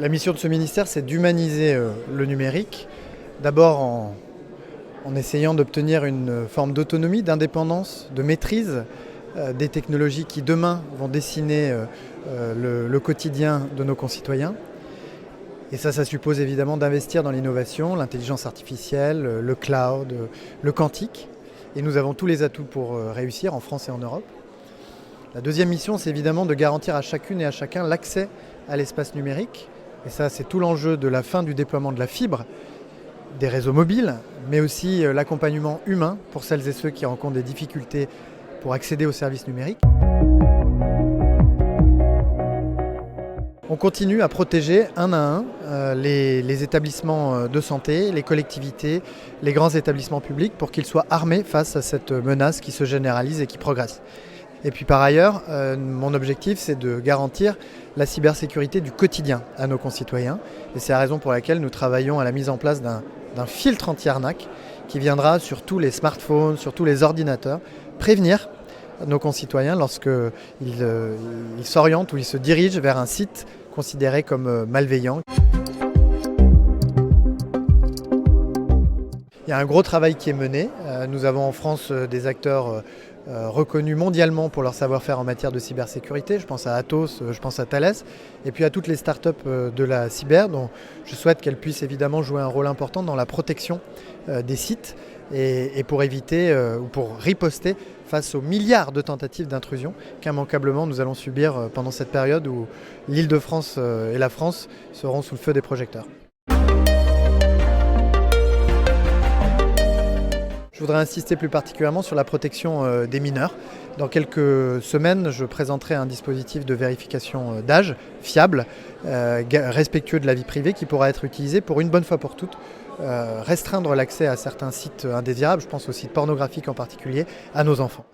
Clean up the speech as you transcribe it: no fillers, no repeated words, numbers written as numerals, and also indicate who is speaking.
Speaker 1: La mission de ce ministère, c'est d'humaniser le numérique, d'abord en essayant d'obtenir une forme d'autonomie, d'indépendance, de maîtrise des technologies qui demain vont dessiner le quotidien de nos concitoyens. Et ça suppose évidemment d'investir dans l'innovation, l'intelligence artificielle, le cloud, le quantique. Et nous avons tous les atouts pour réussir en France et en Europe. La deuxième mission, c'est évidemment de garantir à chacune et à chacun l'accès à l'espace numérique. Et ça, c'est tout l'enjeu de la fin du déploiement de la fibre, des réseaux mobiles, mais aussi l'accompagnement humain pour celles et ceux qui rencontrent des difficultés pour accéder aux services numériques. On continue à protéger un à un les établissements de santé, les collectivités, les grands établissements publics pour qu'ils soient armés face à cette menace qui se généralise et qui progresse. Et puis par ailleurs, mon objectif, c'est de garantir la cybersécurité du quotidien à nos concitoyens. Et c'est la raison pour laquelle nous travaillons à la mise en place d'un filtre anti-arnaque qui viendra sur tous les smartphones, sur tous les ordinateurs, prévenir nos concitoyens lorsqu'ils s'orientent ou ils se dirigent vers un site considéré comme malveillant. Il y a un gros travail qui est mené. Nous avons en France des acteurs reconnus mondialement pour leur savoir-faire en matière de cybersécurité. Je pense à Atos, je pense à Thales, et puis à toutes les startups de la cyber, dont je souhaite qu'elles puissent évidemment jouer un rôle important dans la protection des sites et pour éviter ou pour riposter face aux milliards de tentatives d'intrusion qu'immanquablement nous allons subir pendant cette période où l'Île-de-France et la France seront sous le feu des projecteurs. Je voudrais insister plus particulièrement sur la protection des mineurs. Dans quelques semaines, je présenterai un dispositif de vérification d'âge fiable, respectueux de la vie privée, qui pourra être utilisé pour une bonne fois pour toutes, restreindre l'accès à certains sites indésirables, je pense aux sites pornographiques en particulier, à nos enfants.